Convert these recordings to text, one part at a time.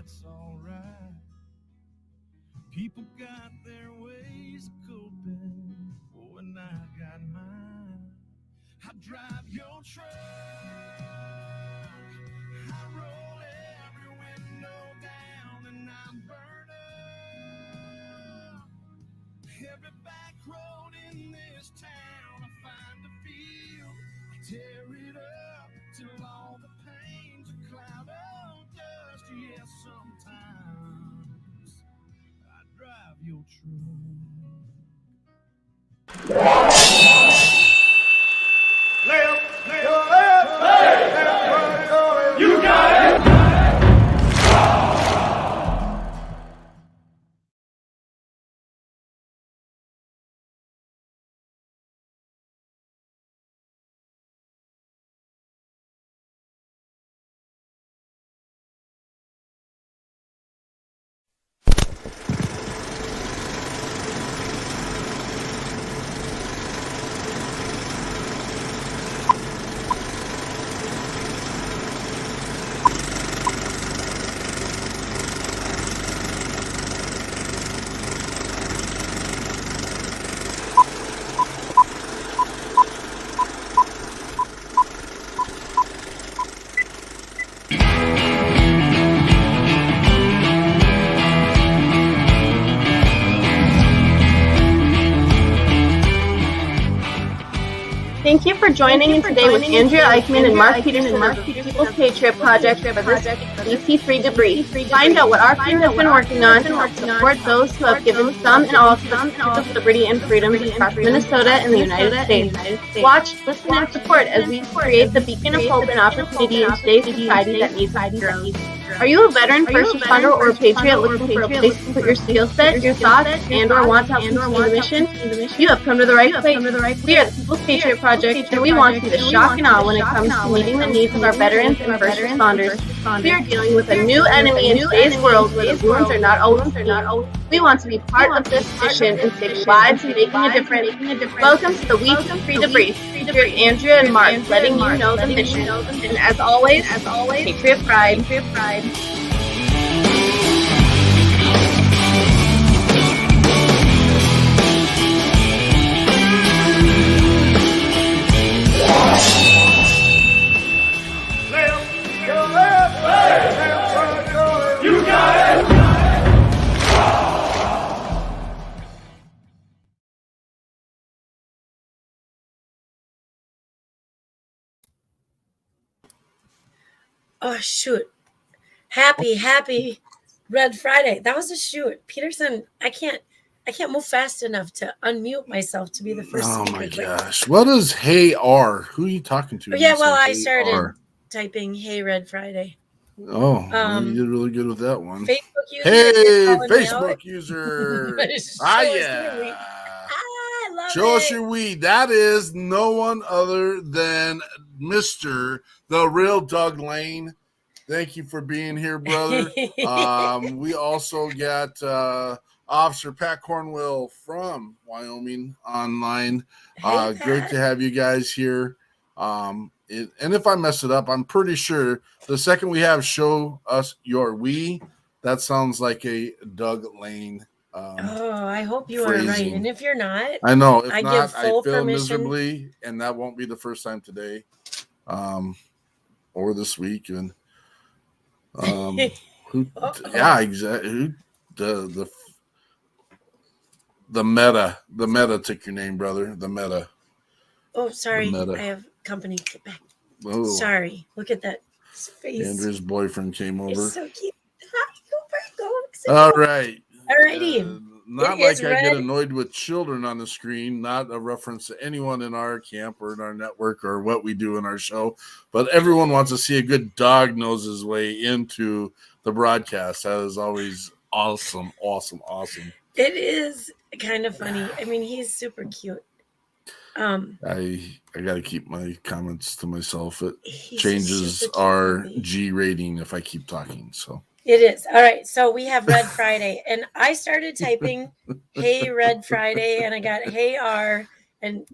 that's alright. People got their ways of coping, oh, and I got mine. I drive your truck, I roll every window down, and I burn up every back road in this town. I find a field, I tear it up till all the pain's a cloud of dust. Yes, sometimes I drive your truck. You got it. Thank you for joining in today with Andrea and Mark Peterson of the People's Patriot Project for this WeP3 Debrief. Find out what our crew has been working on to help support those who have given some and all to the pursuit of liberty and freedoms across Minnesota and the United States. Watch, listen, and support as we create the beacon of hope and opportunity in today's society that needs heroes. Are you a veteran, first responder, or a patriot looking for a place to put your skill set, your thoughts, and/or want to help continue the mission? You have come to the right place. We are the People's Patriot Project, and we want to be the shock and awe when it comes to meeting the needs of our veterans and first responders. We are dealing with a new enemy in today's world where the wounds are not always seen. We want to be part of this mission and save lives and making a difference. Welcome to the WeP3 Debrief. Here Andrea and Mark, letting you know the mission. And as always, Patriot Pride. You got it. Oh, shoot. Happy Red Friday. That was a shoot. Peterson, I can't move fast enough to unmute myself to be the first Oh speaker. my gosh. What is Hey R? Who are you talking to? Oh, yeah, well, I started typing Hey Red Friday. Oh, well, you did really good with that one. Facebook user. Hey, Facebook user. Yeah. I love Show it. us your weed. That is no one other than Mr. The Real Doug Lane. Thank you for being here, brother. We also got Officer Pat Cornwell from Wyoming online. Great to have you guys here. And if I mess it up, I'm pretty sure the second we have show us your we, that sounds like a Doug Lane. I hope you phrasing. are right. And if you're not, I know. If I not, give full I fail permission. miserably, and that won't be the first time today, or this week. And yeah, exactly. The meta took your name, brother. The meta. Oh, sorry. The meta. I have company. Get back. Oh. Sorry. Look at that face. Andrew's boyfriend came over. It's so cute. Hi, go. All right. Alrighty. Not like I get annoyed with children on the screen, not a reference to anyone in our camp or in our network or what we do in our show, but everyone wants to see a good dog nose his way into the broadcast. That is always awesome. It is kind of funny. I mean, he's super cute. I got to keep my comments to myself. It changes our G rating if I keep talking. So it is. All right. So we have Red Friday, and I started typing Hey Red Friday, and I got Hey R, and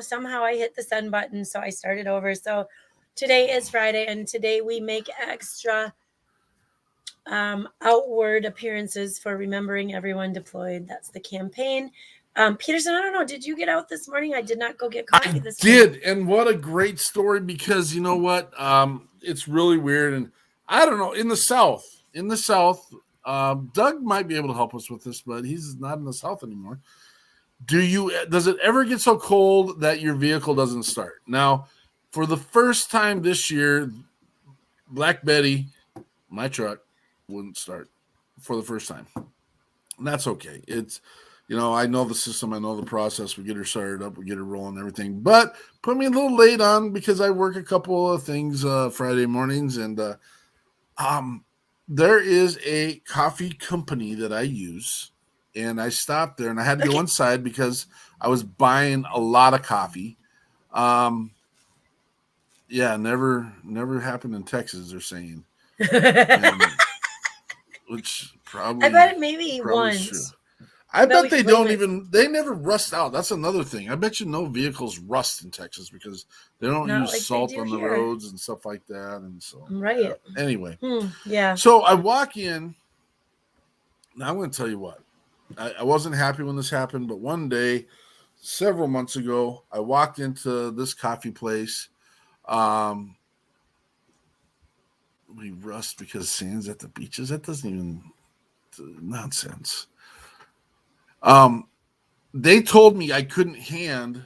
somehow I hit the send button, so I started over. So today is Friday, and today we make extra outward appearances for remembering everyone deployed. That's the campaign. Peterson, I don't know. Did you get out this morning? I did not go get coffee this morning. Did, and what a great story, because you know what? It's really weird, and I don't know. In the South, Doug might be able to help us with this, but he's not in the South anymore. Does it ever get so cold that your vehicle doesn't start? Now, for the first time this year, Black Betty, my truck, wouldn't start for the first time. And that's okay. It's, I know the system, I know the process. We get her started up, we get her rolling, everything. But put me a little late on because I work a couple of things Friday mornings, and there is a coffee company that I use, and I stopped there, and I had to go inside because I was buying a lot of coffee. Yeah, never happened in Texas, they're saying. Which probably, I bet maybe once. True. I bet they they never rust out. That's another thing. I bet no vehicles rust in Texas because they don't use salt on the roads and stuff like that. And so, right. Anyway. Yeah. So I walk in. Now I'm going to tell you what. I wasn't happy when this happened, but one day, several months ago, I walked into this coffee place. We rust because sand's at the beaches. That doesn't even nonsense. They told me I couldn't hand.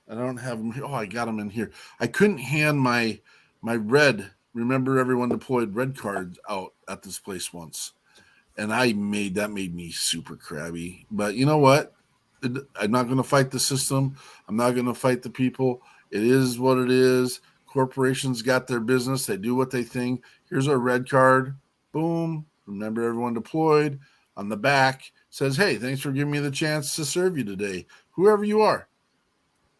I don't have them here. Oh, I got them in here. I couldn't hand my red. Remember, everyone deployed red cards out at this place once, and that made me super crabby. But you know what? I'm not going to fight the system. I'm not going to fight the people. It is what it is. Corporations got their business. They do what they think. Here's our red card. Boom. Remember, everyone deployed. On the back says, hey, thanks for giving me the chance to serve you today, whoever you are.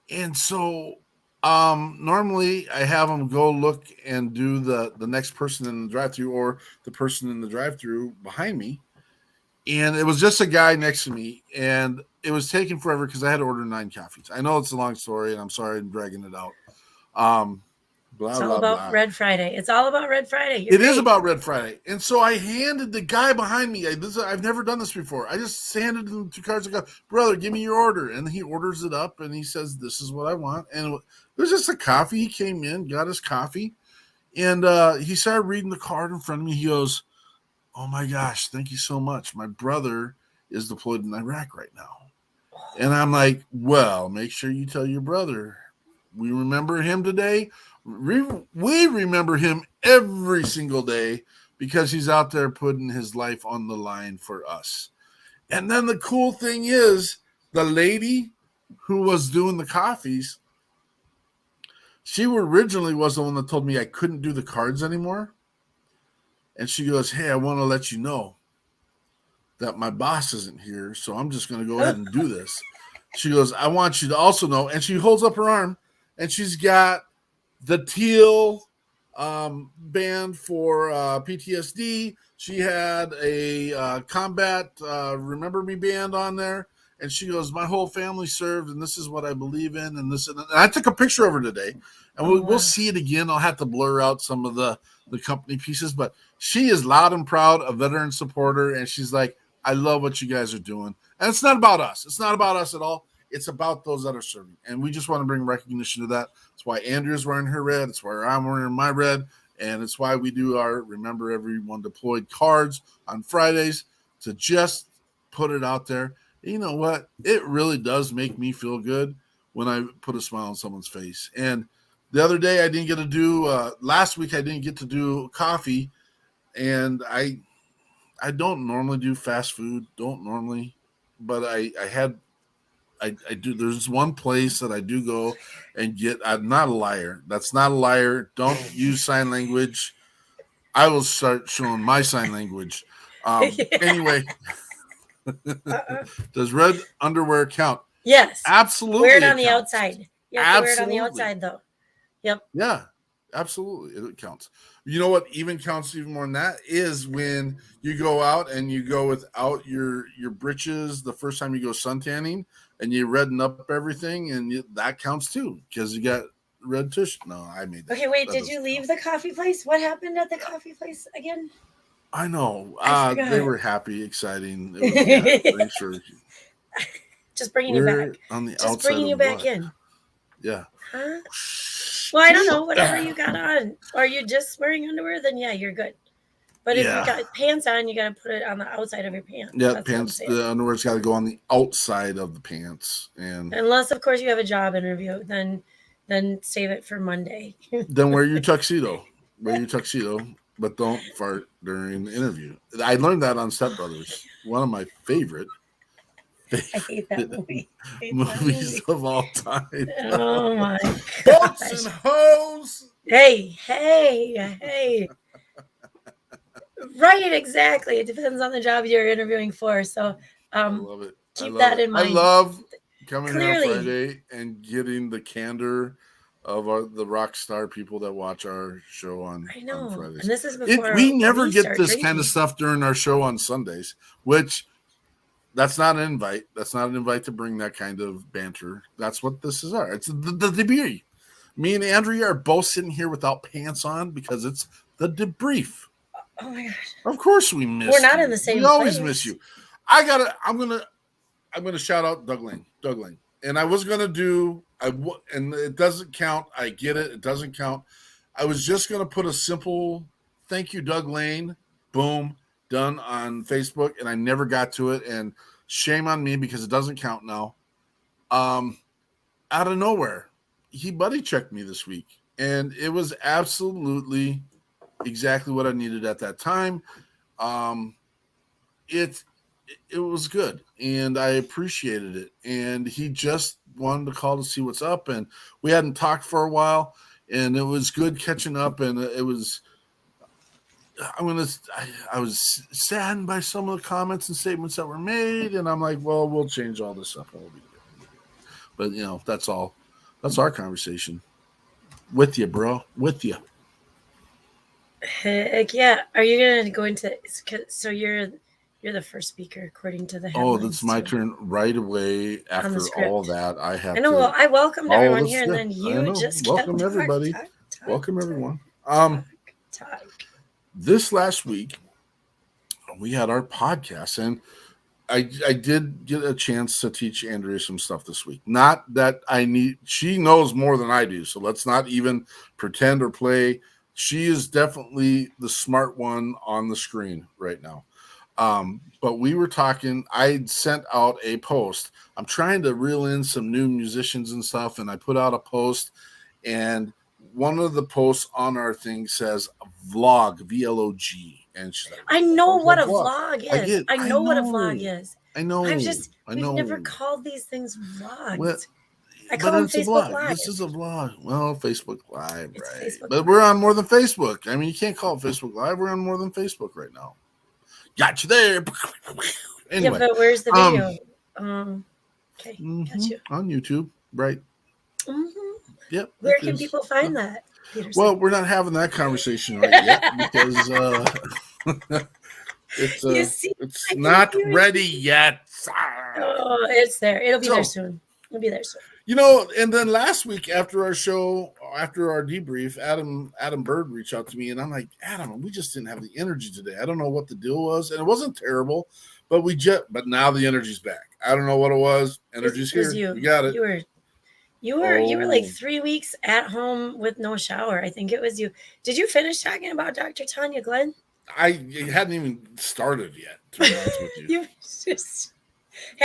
And so normally I have them go look and do the next person in the drive-thru or the person in the drive-thru behind me. And it was just a guy next to me, and it was taking forever because I had to order 9 coffees. I know it's a long story, and I'm sorry I'm dragging it out. It's all about Red Friday. It's all about Red Friday. It is about Red Friday. And so I handed the guy behind me. I've never done this before. I just handed him 2 cards and go, brother, give me your order. And he orders it up, and he says, this is what I want. And it was just a coffee. He came in, got his coffee, and he started reading the card in front of me. He goes, oh, my gosh, thank you so much. My brother is deployed in Iraq right now. And I'm like, well, make sure you tell your brother. We remember him today. We remember him every single day because he's out there putting his life on the line for us. And then the cool thing is the lady who was doing the coffees, she originally was the one that told me I couldn't do the cards anymore. And she goes, hey, I want to let you know that my boss isn't here, so I'm just going to go ahead and do this. She goes, I want you to also know, and she holds up her arm, and she's got the teal band for PTSD. She had a combat Remember Me band on there. And she goes, my whole family served, and this is what I believe in. And this, and I took a picture of her today, and we'll see it again. I'll have to blur out some of the company pieces, but she is loud and proud, a veteran supporter. And she's like, I love what you guys are doing. And it's not about us. It's not about us at all. It's about those that are serving. And we just want to bring recognition to that. That's why Andrea's wearing her red. It's why I'm wearing my red. And it's why we do our Remember Everyone Deployed cards on Fridays to just put it out there. You know what? It really does make me feel good when I put a smile on someone's face. And the other day I didn't get to do, last week I didn't get to do coffee. And I don't normally do fast food, but I do. There's one place that I do go and get. I'm not a liar. That's not a liar. Don't use sign language. I will start showing my sign language. Anyway, does red underwear count? Yes. Absolutely. Wear it on the outside. You have to wear it on the outside, though. Yep. Yeah, absolutely. It counts. You know what even counts even more than that is when you go out and you go without your britches the first time you go suntanning and you redden up everything, and that counts too because you got red tush. No, I made that. Okay, wait, did you leave the coffee place? What happened at the coffee place again? I know. I forgot. They were happy, exciting. It was, yeah, pretty sure. Just bringing you back. On the Just outside bringing you of back what? in. Yeah. Huh? Well, I don't know. Whatever you got on. Are you just wearing underwear? Then yeah, you're good. But if you got pants on, you got to put it on the outside of your pants. Yeah, That's pants. The underwear's got to go on the outside of the pants, and unless, of course, you have a job interview, then save it for Monday. then wear your tuxedo. Wear your tuxedo, but don't fart during the interview. I learned that on Step Brothers. One of my favorite I hate that movie. movies of all time. Oh my Boats and hoes. Hey. Right, exactly. It depends on the job you're interviewing for. So I love it. Keep that in mind. I love coming here on Friday and getting the candor of the rock star people that watch our show on Fridays. And this is before we never get this drinking. kind of stuff during our show on Sundays, which that's not an invite. That's not an invite to bring that kind of banter. That's what this is. It's the debrief. Me and Andrea are both sitting here without pants on because it's the debrief. Oh my gosh! Of course we miss. We're not in the same. We always miss you. I'm gonna shout out Doug Lane. And I was gonna do. And it doesn't count. I get it. It doesn't count. I was just gonna put a simple thank you, Doug Lane. Boom, done on Facebook, and I never got to it. And shame on me because it doesn't count now. Out of nowhere, he buddy checked me this week, and it was absolutely exactly what I needed at that time. It was good, and I appreciated it. And he just wanted to call to see what's up, and we hadn't talked for a while, and it was good catching up. And it was, I was saddened by some of the comments and statements that were made, and I'm like, well, we'll change all this up. But that's all. That's our conversation with you, bro. With you. Heck yeah! Are you gonna go into? So you're the first speaker according to the headlines. Oh, that's my turn right away after all that. I have. I know. Well, I welcomed everyone here, and then you just welcome everybody. Welcome everyone. Talk. This last week we had our podcast, and I did get a chance to teach Andrea some stuff this week. Not that she knows more than I do, so let's not even pretend or play. She is definitely the smart one on the screen right now. But we were talking, I sent out a post. I'm trying to reel in some new musicians and stuff, and I put out a post, and one of the posts on our thing says vlog, V-L-O-G. And she's like, I know what a vlog is. I know what a vlog is. I know. We've never called these things vlogs. Well, I call them Facebook Live. This is a vlog. Well, Facebook Live, it's right? Facebook but Live. We're on more than Facebook. I mean, you can't call it Facebook Live. We're on more than Facebook right now. Got you there. Anyway, yeah, but where's the video? Okay, got you. On YouTube, right? Mm-hmm. Yep. Where can people find that, Peterson? Well, we're not having that conversation right yet because it's not ready yet. Oh, it's there. It'll be there soon. It'll be there soon. And then last week after our show, after our debrief, Adam Bird reached out to me, and I'm like, Adam, we just didn't have the energy today. I don't know what the deal was, and it wasn't terrible, but but now the energy's back. I don't know what it was. Energy's here. You got it. You were like 3 weeks at home with no shower. I think it was you. Did you finish talking about Dr. Tanya Glenn? I hadn't even started yet, to be honest with you.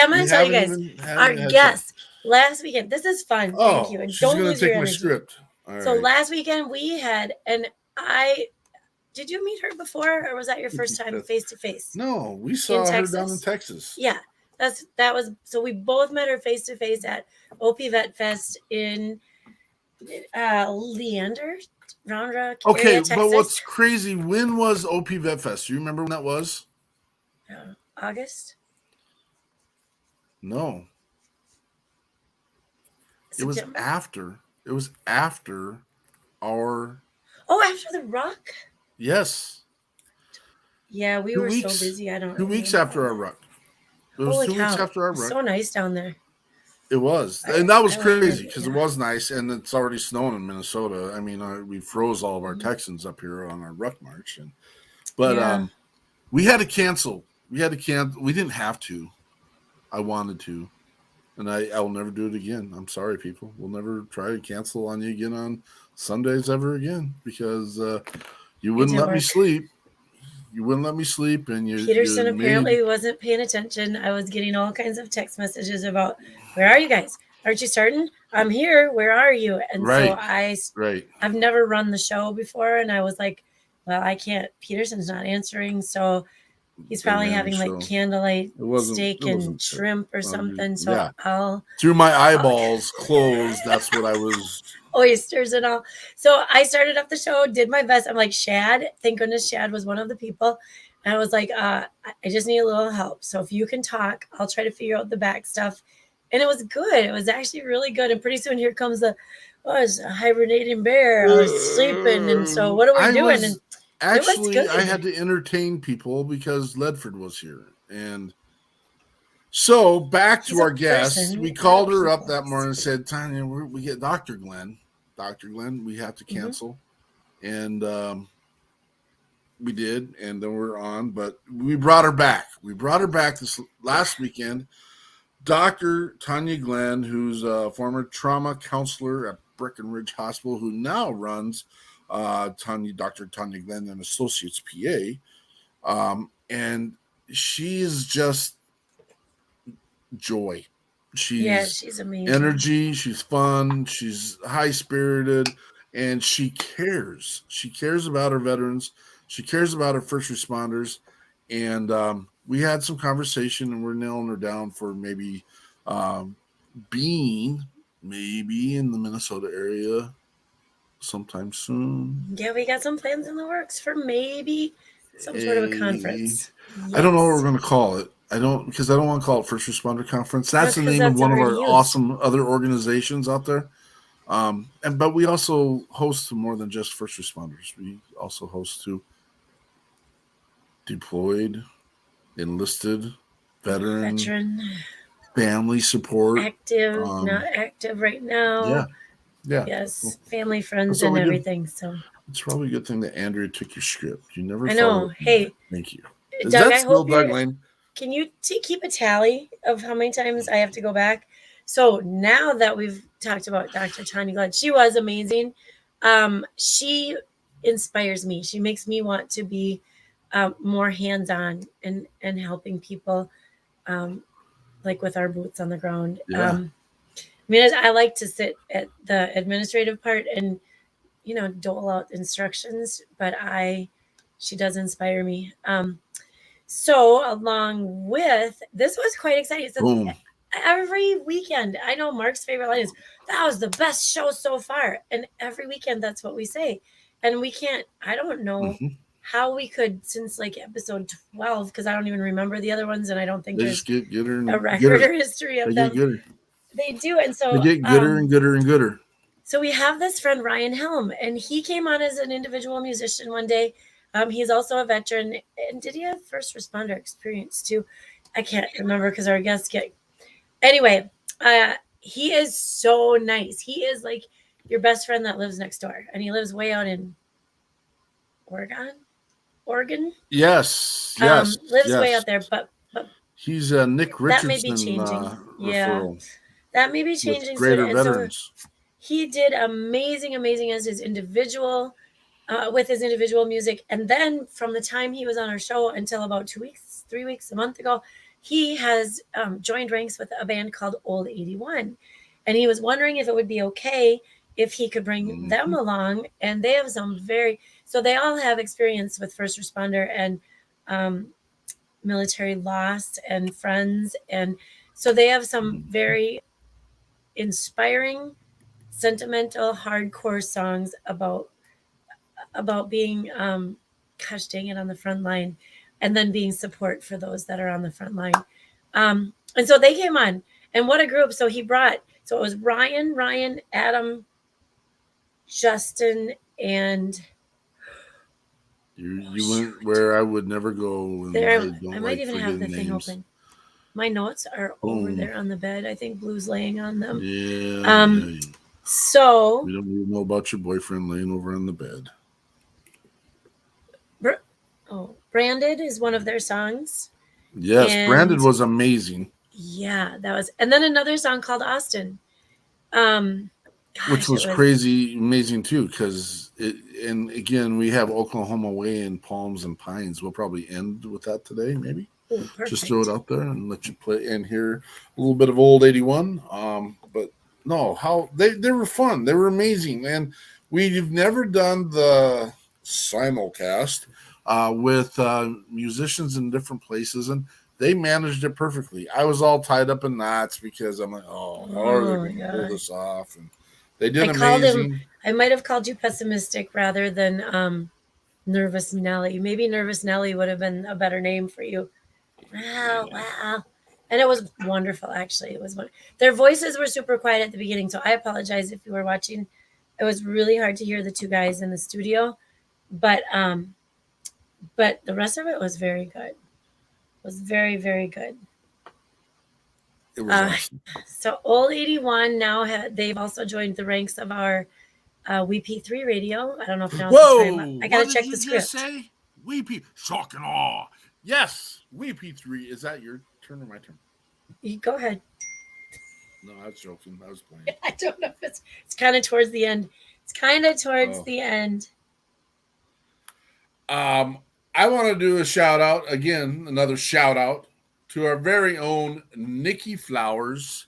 I'm going to tell you guys, our guest last weekend, this is fun. Thank you. And she's don't gonna lose take your my energy. script. So last weekend we had, did you meet her before, or was that your first time face to face? No, we saw her down in Texas. Yeah, that was. So we both met her face to face at OP Vet Fest in Leander, Round Rock. Okay, area, Texas. But what's crazy? When was OP Vet Fest? Do you remember when that was? August. No. September? It was after our. Oh, after the Rock. Yes. Yeah, we were so busy. I don't. 2 weeks after our Rock. It was Holy 2 weeks cow. after our Rock. So nice down there. It was, and that was crazy because it was nice, and it's already snowing in Minnesota. I mean, we froze all of our Texans up here on our Ruck March, but We had to cancel. We didn't have to. I wanted to. And I will never do it again. I'm sorry, people. We'll never try to cancel on you again on Sundays ever again because you wouldn't let me sleep. You wouldn't let me sleep, and Peterson apparently wasn't paying attention. I was getting all kinds of text messages about, "Where are you guys? Aren't you starting? I'm here. Where are you?" And so I've never run the show before, and I was like, "Well, I can't. Peterson's not answering, so he's probably having like candlelight steak and shrimp or something." So I'll through my eyeballs closed. That's what I was. Oysters and all. So I started up the show, did my best. I'm like, Shad, thank goodness Shad was one of the people. And I was like, I just need a little help. So if you can talk, I'll try to figure out the back stuff. And it was good. It was actually really good. And pretty soon here comes it's a hibernating bear. I was sleeping. And so what are we doing? And actually, I had to entertain people because Ledford was here. And so back to our guest, we called her up that morning and said, Tanya, we get Dr. Glenn. Dr. Glenn, we have to cancel. And we did. And then we're on. But we brought her back. We brought her back this last weekend. Dr. Tanya Glenn, who's a former trauma counselor at Breckenridge Hospital, who now runs Dr. Tanya Glenn and Associates PA. And she is just joy. She's amazing. Energy. She's fun. She's high-spirited. And she cares. She cares about her veterans. She cares about her first responders. And we had some conversation, and we're nailing her down for maybe being in the Minnesota area sometime soon. Yeah, we got some plans in the works for maybe some sort of a conference. Yes. I don't know what we're going to call it. Because I don't want to call it First Responder Conference. That's the name of one of our awesome other organizations out there. But we also host more than just first responders. We also host to deployed, enlisted, veteran, family support, active, not active right now. Yeah. Yes, family, friends, and everything. So it's probably a good thing that Andrea took your script. You never. I know. Hey, thank you. Is Doug, that still Doug Lane? Can you keep a tally of how many times I have to go back? So now that we've talked about Dr. Tanya Glenn, she was amazing. She inspires me. She makes me want to be more hands-on and helping people, like with our boots on the ground. Yeah. I like to sit at the administrative part and, dole out instructions, but she does inspire me. So along with, this was quite exciting. So every weekend, I know Mark's favorite line is, that was the best show so far. And every weekend, that's what we say. And I don't know how we could, since like episode 12, because I don't even remember the other ones. And I don't think there's a record or history of them. They do. And so they get gooder and gooder and gooder. So we have this friend, Ryan Helm, and he came on as an individual musician one day. He's also a veteran. And did he have first responder experience too? I can't remember because our guests Anyway, he is so nice. He is like your best friend that lives next door. And he lives way out in Oregon. Yes. Lives way out there. But he's Nick Richardson. That may be changing. Referral. That may be changing. With greater veterans. So he did amazing as his individual. With his individual music. And then from the time he was on our show until about 2 weeks, 3 weeks, a month ago, he has joined ranks with a band called Old 81. And he was wondering if it would be okay if he could bring them along. And they have so they all have experience with first responder and military loss and friends. And so they have some very inspiring, sentimental, hardcore songs about being, gosh dang it, on the front line, and then being support for those that are on the front line. And so they came on, and what a group. So it was Ryan, Adam, Justin, and you went where I would never go. I might even have the thing open. My notes are over there on the bed. I think Blue's laying on them. Yeah. So we don't even know about your boyfriend laying over on the bed. Branded is one of their songs. Yes, And Branded was amazing. Yeah, that was, and then another song called Austin. Which was crazy amazing too, because and again, we have Oklahoma Way and Palms and Pines. We'll probably end with that today, maybe. Ooh, just throw it out there and let you play and hear a little bit of old 81. But no, how they were fun. They were amazing. And we've never done the simulcast with musicians in different places, and they managed it perfectly. I was all tied up in knots because I'm like, how are they going to pull this off? And they did amazing. I might have called you pessimistic rather than Nervous Nelly. Maybe Nervous Nelly would have been a better name for you. Wow. And it was wonderful, actually. It was their voices were super quiet at the beginning, so I apologize if you were watching. It was really hard to hear the two guys in the studio, but the rest of it was very good. It was very, very good. It was awesome. So Old 81 now they've also joined the ranks of our WeP3 radio. I don't know if now I gotta check the script. Say? WeP, shock and awe. Yes, WeP3. Is that your turn or my turn? You go ahead. No, I was joking. I was playing. I don't know if it's kind of towards the end. It's kind of towards the end. I want to do a shout out again, another shout out to our very own Nikki Flowers,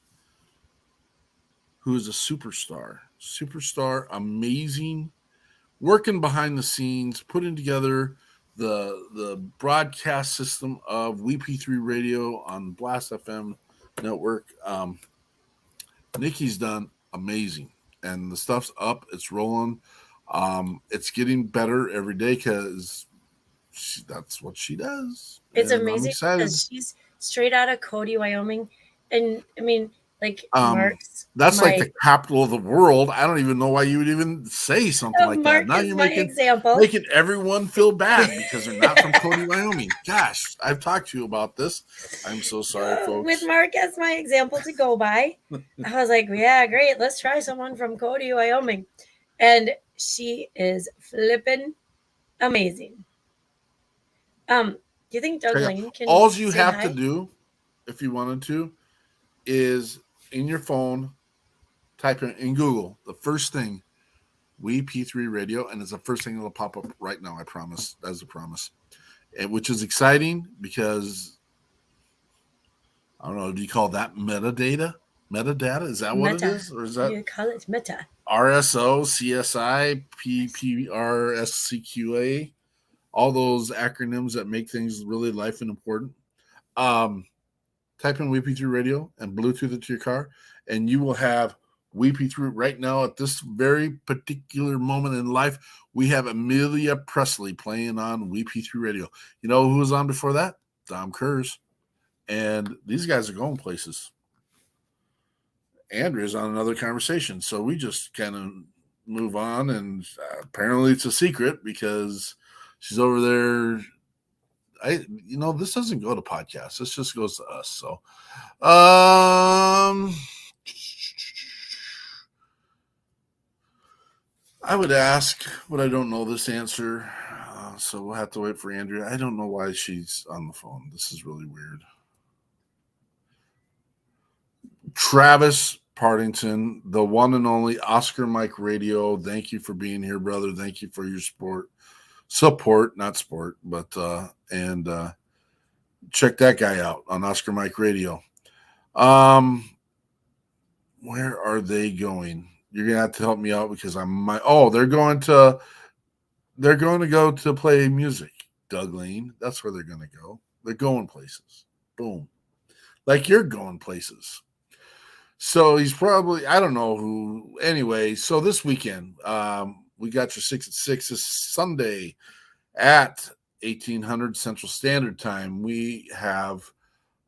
who is a superstar, amazing, working behind the scenes, putting together the broadcast system of WeP3 Radio on Blast FM network. Nikki's done amazing, and the stuff's up. It's rolling. It's getting better every day because that's what she does. It's amazing because she's straight out of Cody, Wyoming, and I mean, like that's like the capital of the world. I don't even know why you would even say something like that. Now you're making everyone feel bad because they're not from Cody, Wyoming. Gosh, I've talked to you about this. I'm so sorry, folks. With Mark as my example to go by, I was like, yeah, great. Let's try someone from Cody, Wyoming. And she is flipping amazing. Do you think Doug Lane can? All you have to do, if you wanted to, is in your phone, type in Google the first thing, WeP3 Radio, and it's the first thing that'll pop up right now. I promise. That's a promise. Which is exciting because I don't know. Do you call that metadata? Metadata? Is that what it is, or is that you call it meta? RSO, CSI, PPRSCQA. All those acronyms that make things really life and important. Type in WeP3 Radio and Bluetooth it to your car, and you will have WeP3 right now at this very particular moment in life. We have Amelia Presley playing on WeP3 Radio. You know who was on before that? Dom Kurz. And these guys are going places. Andrea's on another conversation. So we just kind of move on, and apparently it's a secret because she's over there. This doesn't go to podcasts. This just goes to us. So, I would ask, but I don't know this answer. So we'll have to wait for Andrea. I don't know why she's on the phone. This is really weird. Travis Partington, the one and only Oscar Mike Radio. Thank you for being here, brother. Thank you for your support, not sport, but check that guy out on Oscar Mike Radio. Where are they going? You're gonna have to help me out because they're going to go to play music. Doug Lane, that's where they're gonna go. They're going places. Boom. Like you're going places. So he's probably, I don't know who. Anyway, so this weekend, we got your 6 at 6 this Sunday at 1800 Central Standard Time. We have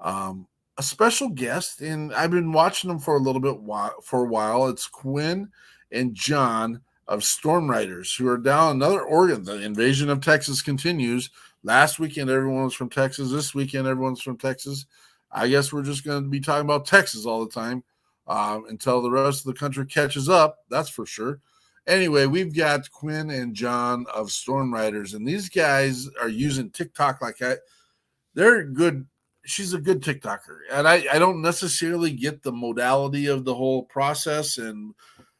a special guest, and I've been watching them for a while. It's Quinn and John of Storm Riders, who are down another Oregon. The invasion of Texas continues. Last weekend, everyone was from Texas. This weekend, everyone's from Texas. I guess we're just going to be talking about Texas all the time until the rest of the country catches up. That's for sure. Anyway, we've got Quinn and John of Storm Riders, and these guys are using TikTok they're good. She's a good TikToker, and I don't necessarily get the modality of the whole process, and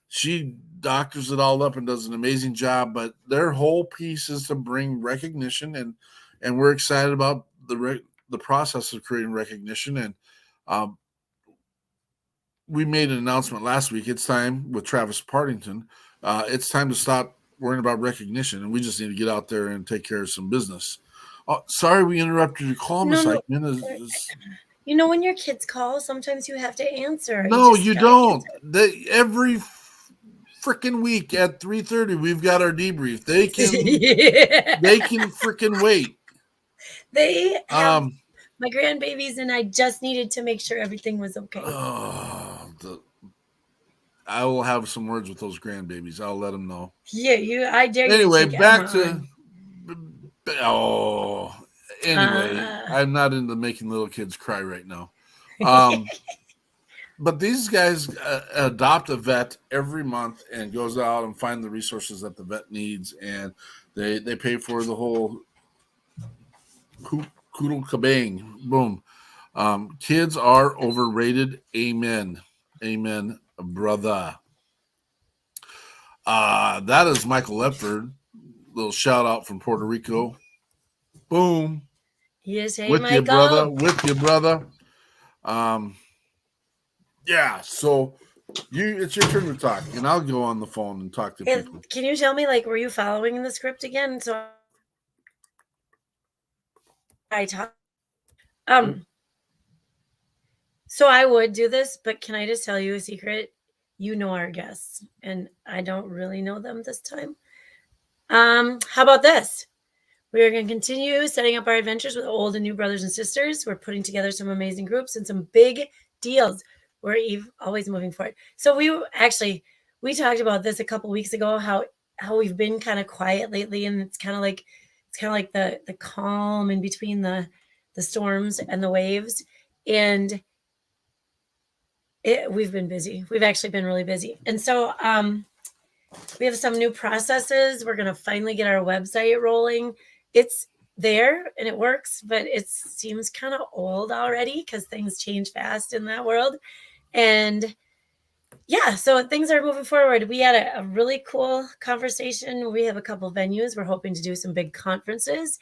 she doctors it all up and does an amazing job. But their whole piece is to bring recognition, and we're excited about the process of creating recognition. And we made an announcement last week. It's time with Travis Partington. It's time to stop worrying about recognition, and we just need to get out there and take care of some business. Oh, sorry we interrupted your call, Miss Eichmann. You know, when your kids call, sometimes you have to answer. No, you don't. Every freaking week at 3:30, we've got our debrief. They can they can freaking wait. They have my grandbabies, and I just needed to make sure everything was okay. I will have some words with those grandbabies. I'll let them know. Yeah, I dare you. Anyway, back to I'm not into making little kids cry right now. But these guys adopt a vet every month and goes out and find the resources that the vet needs, and they pay for the whole koodle kabang. Boom. Kids are overrated. Amen, brother. That is Michael Ledford. Little shout out from Puerto Rico. Boom. Yes, hey, with Michael. With you, brother. Yeah, so it's your turn to talk, and I'll go on the phone and talk to people. Can you tell me, were you following the script again? So I talk. So I would do this, but can I just tell you a secret? You know our guests, and I don't really know them this time. How about this? We are going to continue setting up our adventures with old and new brothers and sisters. We're putting together some amazing groups and some big deals. We're always moving forward. So we talked about this a couple weeks ago, how we've been kind of quiet lately, and it's kind of like the calm in between the storms and the waves. And we've been busy. We've actually been really busy. And so we have some new processes. We're going to finally get our website rolling. It's there and it works, but it seems kind of old already because things change fast in that world. And yeah, so things are moving forward. We had a really cool conversation. We have a couple venues. We're hoping to do some big conferences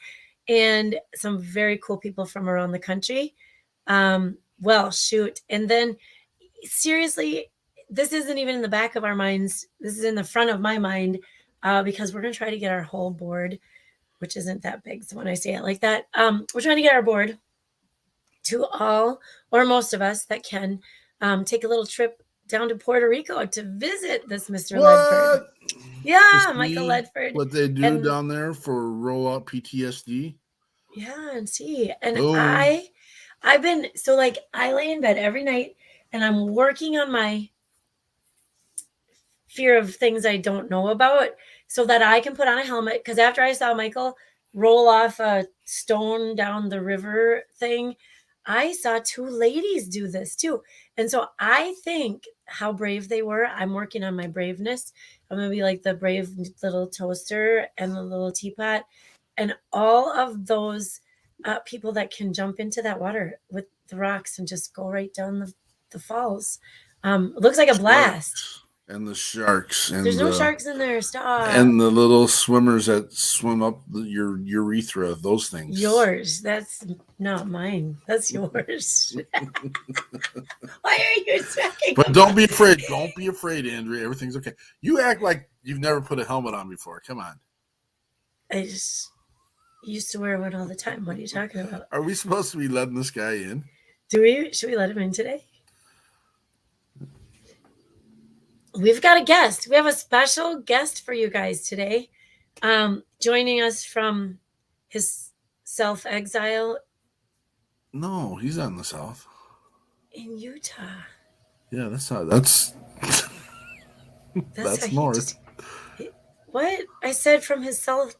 and some very cool people from around the country. Well, shoot. And then seriously, this isn't even in the back of our minds. This is in the front of my mind because we're going to try to get our whole board, which isn't that big. So when I say it like that, we're trying to get our board to all or most of us that can take a little trip down to Puerto Rico to visit this Mr. Ledford. Yeah, Michael Ledford. What they do down there for rollout PTSD. Yeah, and see. And I've been, I lay in bed every night and I'm working on my fear of things I don't know about so that I can put on a helmet. Because after I saw Michael roll off a stone down the river thing, I saw two ladies do this too. And so I think how brave they were. I'm working on my braveness. I'm going to be like the brave little toaster and the little teapot and all of those people that can jump into that water with the rocks and just go right down the falls. It looks like a blast. And the sharks. And there's no sharks in there. Stop. And the little swimmers that swim up your urethra, those things. Yours. That's not mine. That's yours. Why are you checking? But don't be afraid. Don't be afraid, Andrea. Everything's okay. You act like you've never put a helmet on before. Come on. I just used to wear one all the time. What are you talking about? Are we supposed to be letting this guy in? Should we let him in today? We've got a guest. We have a special guest for you guys today. Joining us from his self-exile. No, he's not in the South. In Utah. Yeah, that's north. What? I said from his self.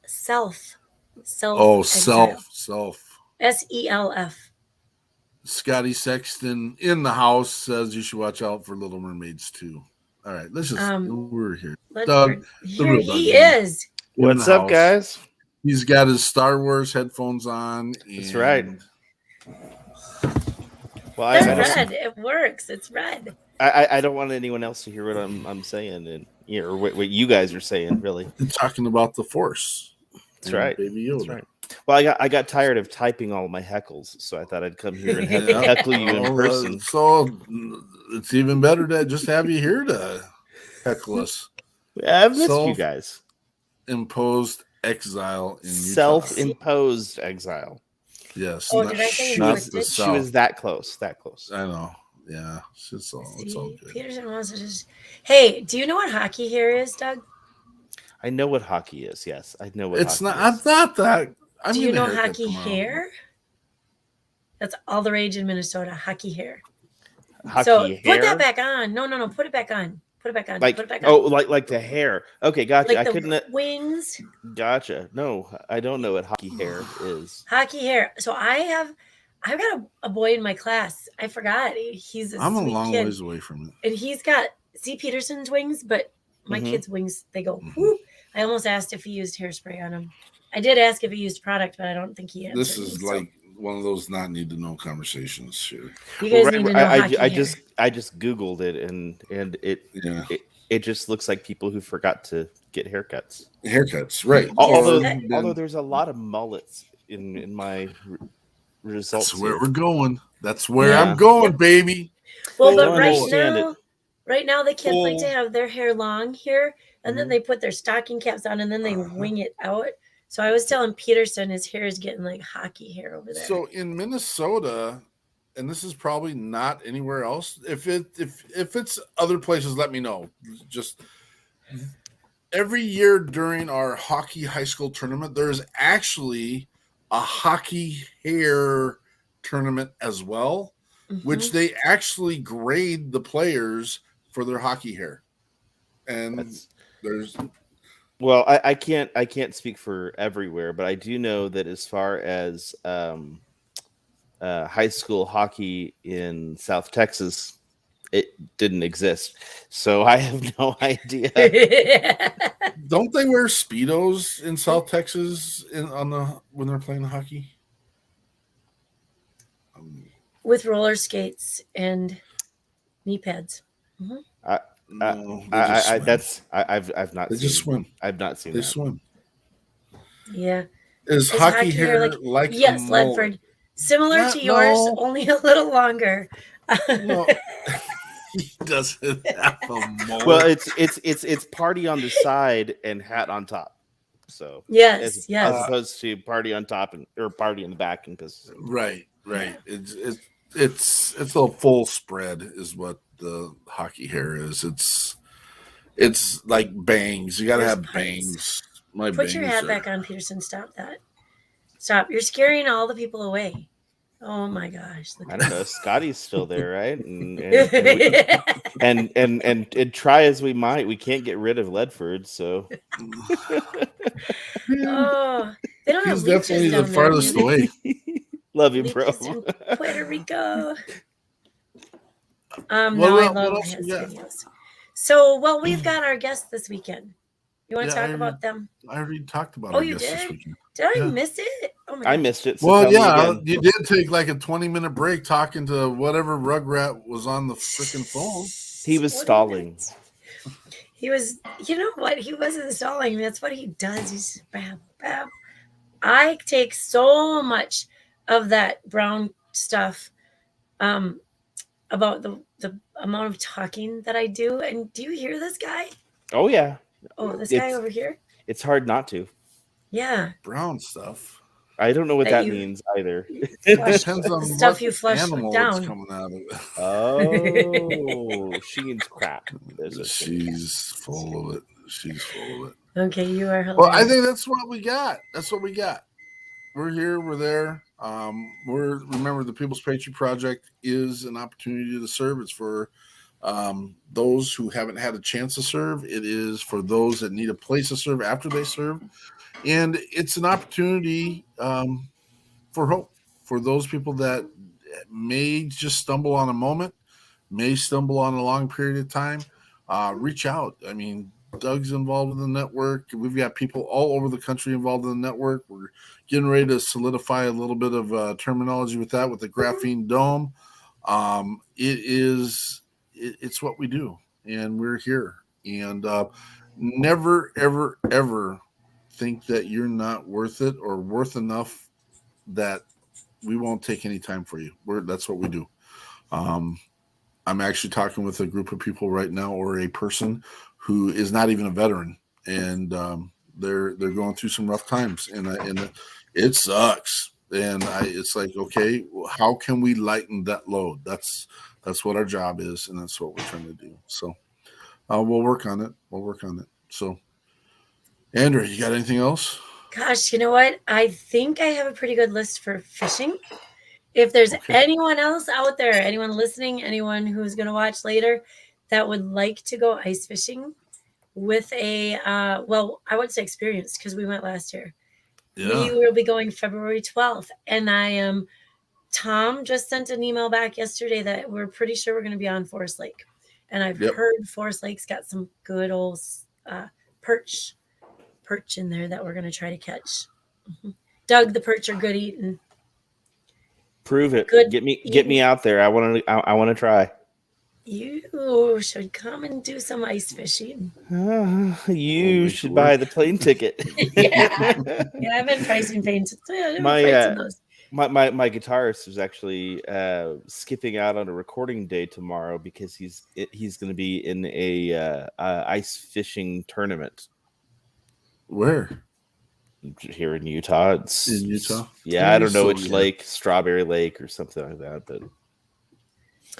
Oh, self. SELF. Scotty Sexton in the house says you should watch out for Little Mermaids too. All right, let's just we're here. Doug, the real Doug he is. What's up, guys? He's got his Star Wars headphones on. That's right. Well, they're red. It works. It's red. I don't want anyone else to hear what I'm saying, and or what you guys are saying. Really, you're talking about the Force. That's right, Baby Yoda. That's right. Well, I got tired of typing all my heckles, so I thought I'd come here and heckle you in person. So it's even better to just have you here to heckle us. Yeah, I've missed you guys. Imposed exile in Utah. Self-imposed exile. Yes. Oh, did I say she was that close? That close. I know. Yeah, it's all good. Peterson wants to just. Hey, do you know what hockey hair is, Doug? I know what hockey is. Yes, I know what. It's not. I'm not that. Do you know hockey hair? That's all the rage in Minnesota. Hockey hair. Hockey hair. Put that back on. No. Put it back on. Put it back on. Like, put it back on. Oh, like the hair. Okay, gotcha. Like I couldn't. Wings. Gotcha. No, I don't know what hockey hair is. Hockey hair. So I've got a boy in my class. I forgot. I'm a long kid. ways away from it. And he's got C. Peterson's wings, but my kid's wings, they go whoop. I almost asked if he used hairspray on him. I did ask if he used product, but I don't think he answered. This is like one of those not need to know conversations here. You guys need to know hockey I hair. I just Googled it and it just looks like people who forgot to get haircuts. Haircuts, right? Although there's a lot of mullets in my results. That's where we're going. That's where I'm going, baby. Well, but right now the kids like to have their hair long here, and then they put their stocking caps on, and then they wing it out. So I was telling Peterson his hair is getting like hockey hair over there. So in Minnesota, and this is probably not anywhere else. If it's other places, let me know. Just every year during our hockey high school tournament, there's actually a hockey hair tournament as well, which they actually grade the players for their hockey hair. And well, I can't speak for everywhere, but I do know that as far as high school hockey in South Texas, it didn't exist. So I have no idea. Don't they wear Speedos in South Texas when they're playing hockey? With roller skates and knee pads. No, I've not. They seen, just swim. I've not seen. They that. swim. Yeah. Is hockey hair like yes, Ledford, similar to yours, only a little longer. No, he doesn't have a mullet. Well, it's party on the side and hat on top. So yes, as opposed to party on top or party in the back and because right. It's a full spread is what the hockey hair is. It's like bangs. You got to have bangs. Put your hat back on, Peterson. Stop that. Stop. You're scaring all the people away. Oh my gosh. I don't know. Scotty's still there, right? And try as we might, we can't get rid of Ledford. So they don't have He's definitely the farthest away. Love you, bro. Puerto Rico. I love his videos. So, we've got our guests this weekend. You want to talk about them? I already talked about. Oh, you did? This weekend. Did I miss it? Oh my God. I missed it. So you did take like a 20-minute break talking to whatever rugrat was on the freaking phone. He was stalling. He was. You know what? He wasn't stalling. That's what he does. He's bam, bam. I take so much of that brown stuff about the amount of talking that I do. And do you hear this guy? Oh, yeah. Oh, this guy over here? It's hard not to. Yeah. Brown stuff. I don't know what that means either. Depends on stuff you flush down. Coming out of it. Oh, she eats crap. She's full of it. She's full of it. Okay, you are hilarious. Well, I think that's what we got. We're here. We're there. Remember the People's Patriot Project is an opportunity to serve. It's for those who haven't had a chance to serve. It is for those that need a place to serve after they serve. And it's an opportunity for hope for those people that may just stumble on a moment, may stumble on a long period of time. reach out. I mean, Doug's involved in the network. We've got people all over the country involved in the network. We're getting ready to solidify a little bit of terminology with that, with the graphene dome. It's what we do, and we're here. And never, ever, ever think that you're not worth it or worth enough that we won't take any time for you. That's what we do. I'm actually talking with a group of people right now, or a person who is not even a veteran, and they're going through some rough times, and it sucks. And it's like, okay, how can we lighten that load? That's what our job is, and that's what we're trying to do. So we'll work on it. So, Andrea, you got anything else? Gosh, you know what? I think I have a pretty good list for fishing. If there's anyone else out there, anyone listening, anyone who's going to watch later that would like to go ice fishing with a, I would say experienced, because we went last year. Yeah. We will be going February 12th. And Tom just sent an email back yesterday that we're pretty sure we're going to be on Forest Lake. And I've heard Forest Lake's got some good old perch in there that we're going to try to catch. Mm-hmm. Doug, the perch are good eating. Prove it. Good Get me out there. I want to try. You should come and do some ice fishing. You should buy the plane ticket. Yeah, I've been pricing planes. My guitarist is actually skipping out on a recording day tomorrow because he's going to be in a ice fishing tournament. Where? Here in Utah. In Utah? Yeah, I don't know which lake, Strawberry Lake or something like that. But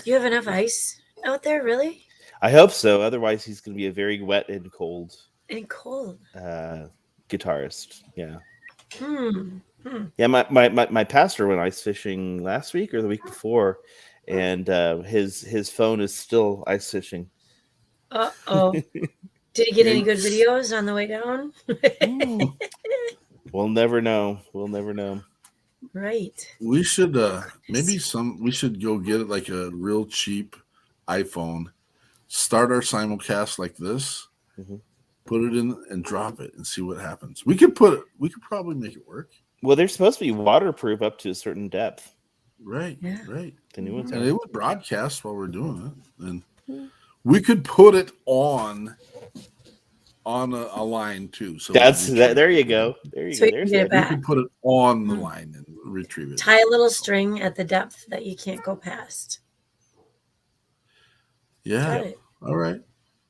you have enough ice out there, really? I hope so. Otherwise, he's going to be a very wet and cold. Guitarist. Yeah. Yeah, my pastor went ice fishing last week or the week before, and his phone is still ice fishing. Uh-oh. Did he get any good videos on the way down? We'll never know. Right. We should we should go get like a real cheap iPhone, start our simulcast like this, put it in and drop it and see what happens. We could probably make it work. Well, they're supposed to be waterproof up to a certain depth. Right. Yeah. Right. The new ones and it would broadcast while we're doing it. And we could put it on a line too. So there you go. There you go. There's you can put it on the line and retrieve it. Tie a little string at the depth that you can't go past. Yeah. All right.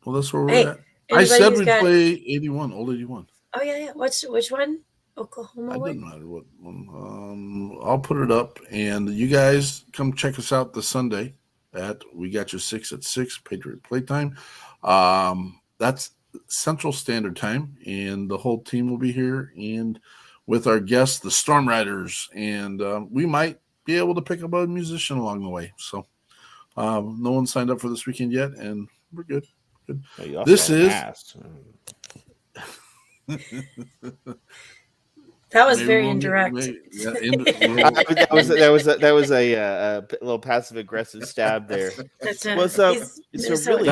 Well, that's where we're at. I said we'd play 81, old 81. Oh yeah. Which one? Oklahoma. It doesn't matter what one. I'll put it up, and you guys come check us out this Sunday at We Got You 6 at 6 Patriot Playtime. That's Central Standard Time, and the whole team will be here, and with our guests, the Storm Riders, and we might be able to pick up a musician along the way. So no one signed up for this weekend yet, and we're good. This is that was very indirect. That was a little passive aggressive stab there. What's up? So really,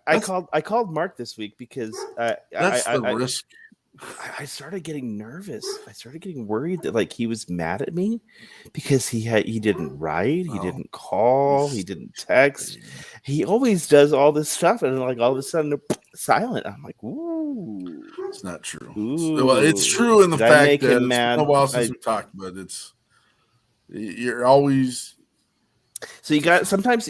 I called Mark this week because that's the risk. I started getting nervous. I started getting worried that he was mad at me because he didn't write, he didn't call, he didn't text. He always does all this stuff, and all of a sudden silent. I'm like, ooh, it's not true. Ooh. Well, it's true in the fact that it's been a while since we talked, but you're always. So you got sometimes,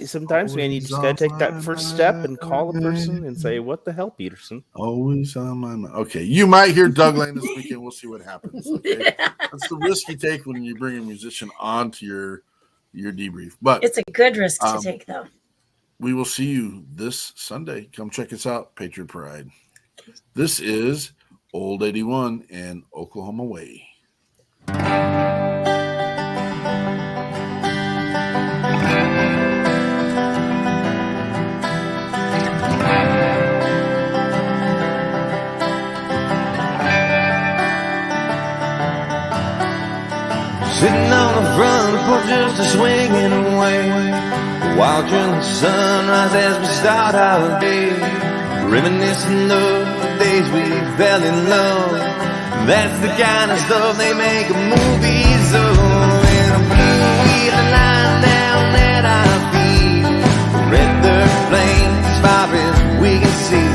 man, you just gotta take that first step and call a person and say, "What the hell, Peterson?" Always on my mind. Okay, you might hear Doug Lane this weekend. We'll see what happens. Okay, that's the risk you take when you bring a musician onto your debrief. But it's a good risk to take, though. We will see you this Sunday. Come check us out, Patriot Pride. This is Old 81 and Oklahoma Way. Sitting on the front porch just a swinging away, watching the sunrise as we start our day, reminiscing of the days we fell in love. That's the kind of stuff they make movies of. And a blue wheel line down at our feet, red dirt plains as far as we can see,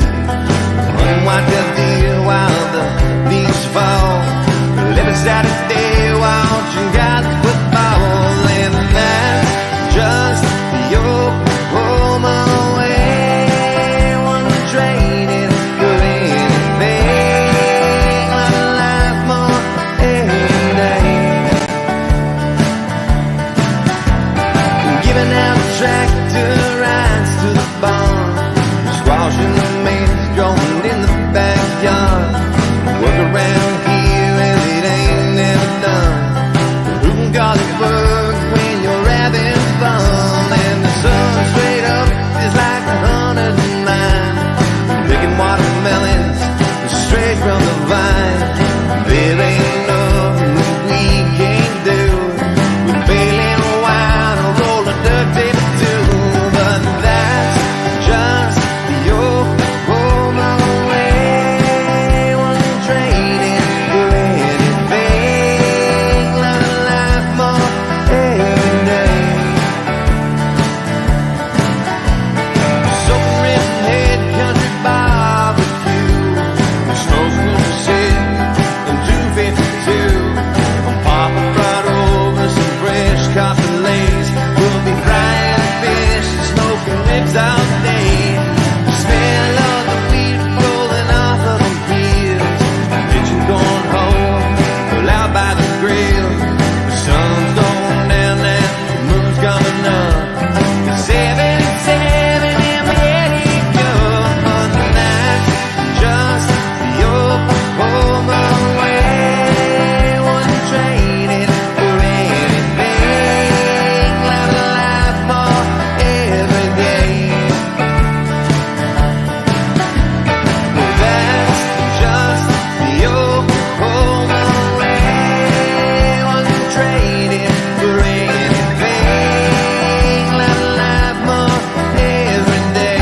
unwatch a deer while the leaves fall, living Saturday watching college football. And that's just the Oklahoma way, one trade it for anything, like a life more every day. Giving out tractor rides to the barn, squashing the maize growing in the backyard. Work around here and it ain't never done. Who can call it work when you're having fun? And the sun straight up is like 109, picking watermelons straight from the vine. There ain't nothing we can't do. We're bailing wine or rolling duct tape too. But that's just the Oklahoma way, one trade it for anything, like a life more every day. Soaking ribs and head country barbecue, smoking the shit and 252. I'm popping right over some fresh coffee lays. We'll be frying fish and smoking ribs all day. The smell of the wheat rolling off of the fields, kitchen going home, out by the grill. The sun's going down now, the moon's coming up. It's 77 and there you go. And that's just the Oklahoma way, one trade it for anything, like a life more every day. Well, that's just the Oklahoma way, one trade it for anything, like a life more every day.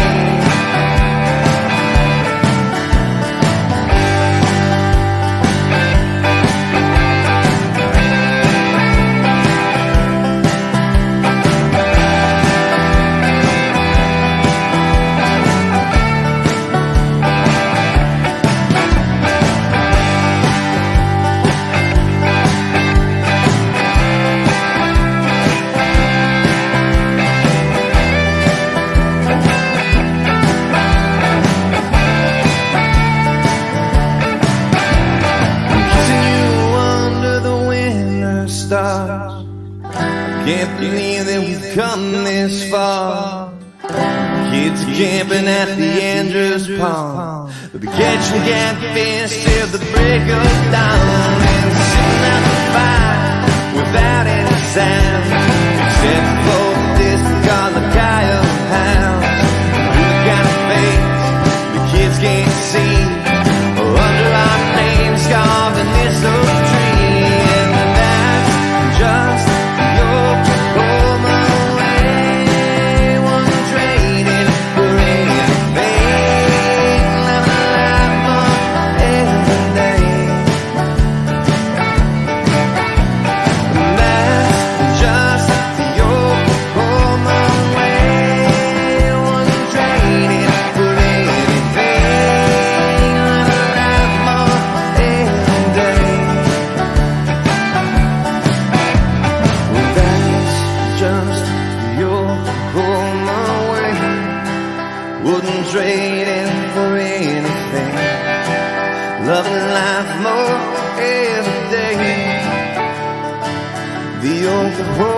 Kissing you under the winter stars, can't believe that we've come this far. Kids are camping at the Andrews Pond, they'll be catching catfish till the break of dawn, and sitting at the fire without any sound, except for this Galacaya house. Who got a face the kids can't see, under our names carved in this oak tree. And that's just the Oklahoma way, one trade it for anything, like a life more every day. And that's just the Oklahoma way, one trade it for anything, like a life more every day. Well, that's just the Oklahoma way, wouldn't trade it for anything, loving life more every day. The Oklahoma